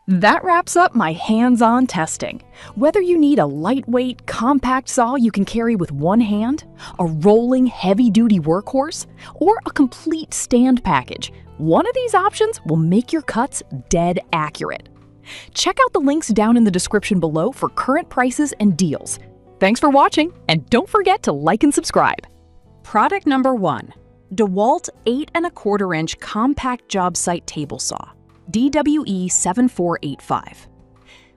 That wraps up my hands-on testing. Whether you need a lightweight, compact saw you can carry with one hand, a rolling, heavy-duty workhorse, or a complete stand package, one of these options will make your cuts dead accurate. Check out the links down in the description below for current prices and deals. Thanks for watching, and don't forget to like and subscribe. Product number 1. DeWalt 8 1/4 inch Compact Jobsite Table Saw, DWE 7485.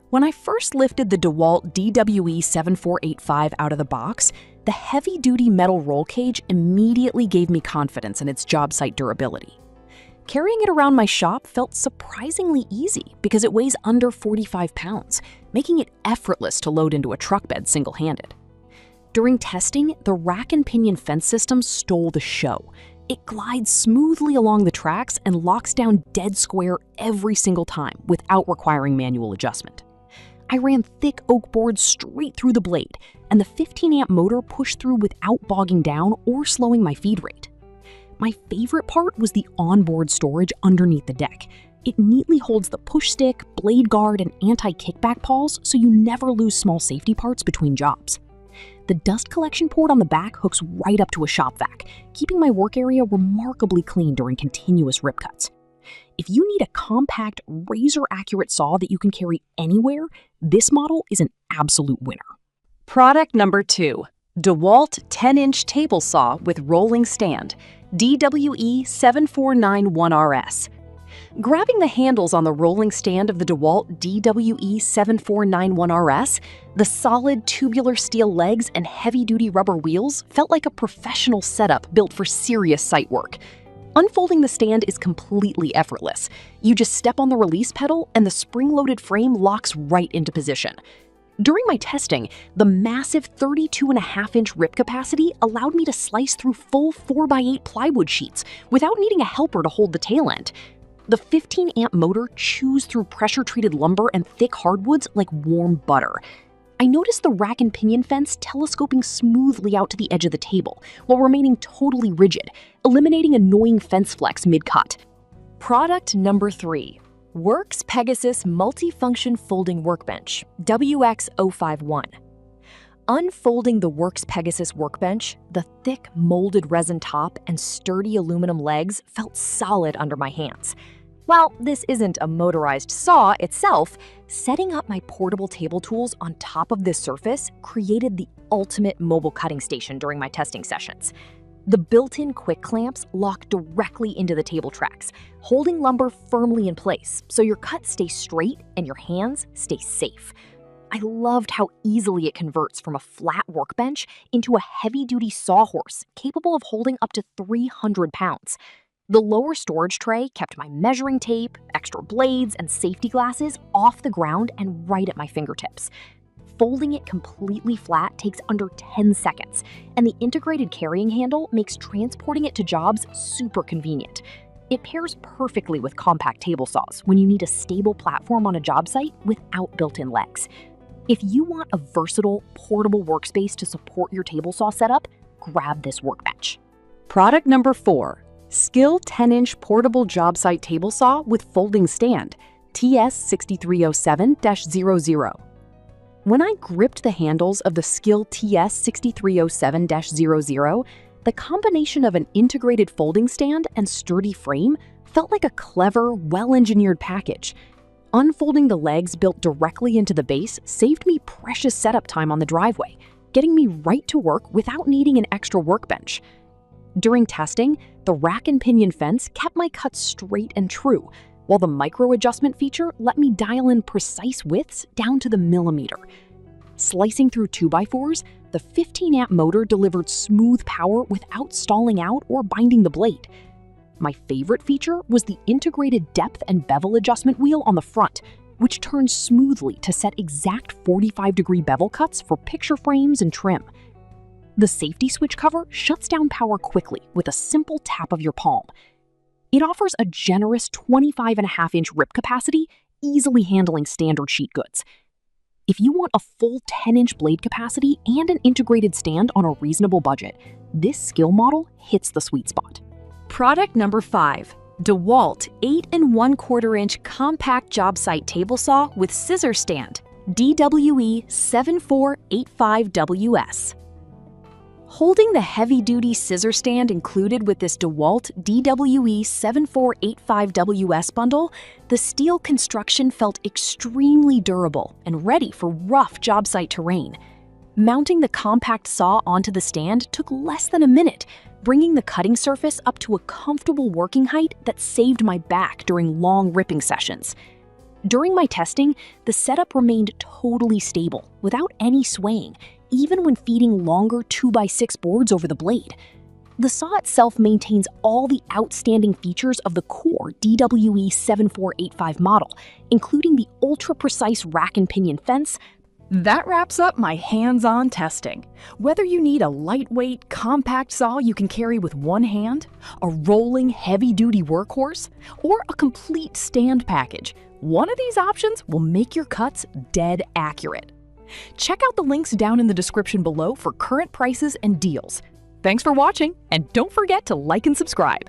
When I first lifted the DeWalt DWE 7485 out of the box, the heavy-duty metal roll cage immediately gave me confidence in its job site durability. Carrying it around my shop felt surprisingly easy because it weighs under 45 pounds, making it effortless to load into a truck bed single-handed. During testing, the rack-and-pinion fence system stole the show. It glides smoothly along the tracks and locks down dead square every single time without requiring manual adjustment. I ran thick oak boards straight through the blade, and the 15-amp motor pushed through without bogging down or slowing my feed rate. My favorite part was the onboard storage underneath the deck. It neatly holds the push stick, blade guard, and anti-kickback pawls so you never lose small safety parts between jobs. The dust collection port on the back hooks right up to a shop vac, keeping my work area remarkably clean during continuous rip cuts. If you need a compact, razor-accurate saw that you can carry anywhere, this model is an absolute winner. Product number 2. DeWalt 10-inch Table Saw with Rolling Stand, DWE 7491RS. Grabbing the handles on the rolling stand of the DeWalt DWE 7491RS, the solid tubular steel legs and heavy-duty rubber wheels felt like a professional setup built for serious site work. Unfolding the stand is completely effortless. You just step on the release pedal and the spring-loaded frame locks right into position. During my testing, the massive 32.5-inch rip capacity allowed me to slice through full 4x8 plywood sheets without needing a helper to hold the tail end. The 15-amp motor chews through pressure-treated lumber and thick hardwoods like warm butter. I noticed the rack-and-pinion fence telescoping smoothly out to the edge of the table while remaining totally rigid, eliminating annoying fence flex mid-cut. Product number 3. Works Pegasus Multifunction Folding Workbench, WX051. Unfolding the Works Pegasus workbench, the thick molded resin top and sturdy aluminum legs felt solid under my hands. While this isn't a motorized saw itself, setting up my portable table tools on top of this surface created the ultimate mobile cutting station during my testing sessions. The built-in quick clamps lock directly into the table tracks, holding lumber firmly in place so your cuts stay straight and your hands stay safe. I loved how easily it converts from a flat workbench into a heavy-duty sawhorse capable of holding up to 300 pounds. The lower storage tray kept my measuring tape, extra blades, and safety glasses off the ground and right at my fingertips. Folding it completely flat takes under 10 seconds, and the integrated carrying handle makes transporting it to jobs super convenient. It pairs perfectly with compact table saws when you need a stable platform on a job site without built-in legs. If you want a versatile, portable workspace to support your table saw setup, grab this workbench. Product number 4. Skill 10-inch Portable Job Site Table Saw with Folding Stand, TS6307-00. When I gripped the handles of the Skill TS6307-00, the combination of an integrated folding stand and sturdy frame felt like a clever, well-engineered package. Unfolding the legs built directly into the base saved me precious setup time on the driveway, getting me right to work without needing an extra workbench. During testing, the rack-and-pinion fence kept my cuts straight and true, while the micro-adjustment feature let me dial in precise widths down to the millimeter. Slicing through 2x4s, the 15-amp motor delivered smooth power without stalling out or binding the blade. My favorite feature was the integrated depth and bevel adjustment wheel on the front, which turns smoothly to set exact 45-degree bevel cuts for picture frames and trim. The safety switch cover shuts down power quickly with a simple tap of your palm. It offers a generous 25.5-inch rip capacity, easily handling standard sheet goods. If you want a full 10-inch blade capacity and an integrated stand on a reasonable budget, this skill model hits the sweet spot. Product number 5. DeWalt 8 1/4 inch compact Jobsite table saw with scissor stand, DWE 7485WS. Holding the heavy-duty scissor stand included with this DeWalt DWE 7485WS bundle, the steel construction felt extremely durable and ready for rough job site terrain. Mounting the compact saw onto the stand took less than a minute, bringing the cutting surface up to a comfortable working height that saved my back during long ripping sessions. During my testing, the setup remained totally stable, without any swaying, even when feeding longer 2x6 boards over the blade. The saw itself maintains all the outstanding features of the core DWE 7485 model, including the ultra-precise rack-and-pinion fence. That wraps up my hands-on testing. Whether you need a lightweight, compact saw you can carry with one hand, a rolling, heavy-duty workhorse, or a complete stand package, one of these options will make your cuts dead accurate. Check out the links down in the description below for current prices and deals. Thanks for watching, and don't forget to like and subscribe.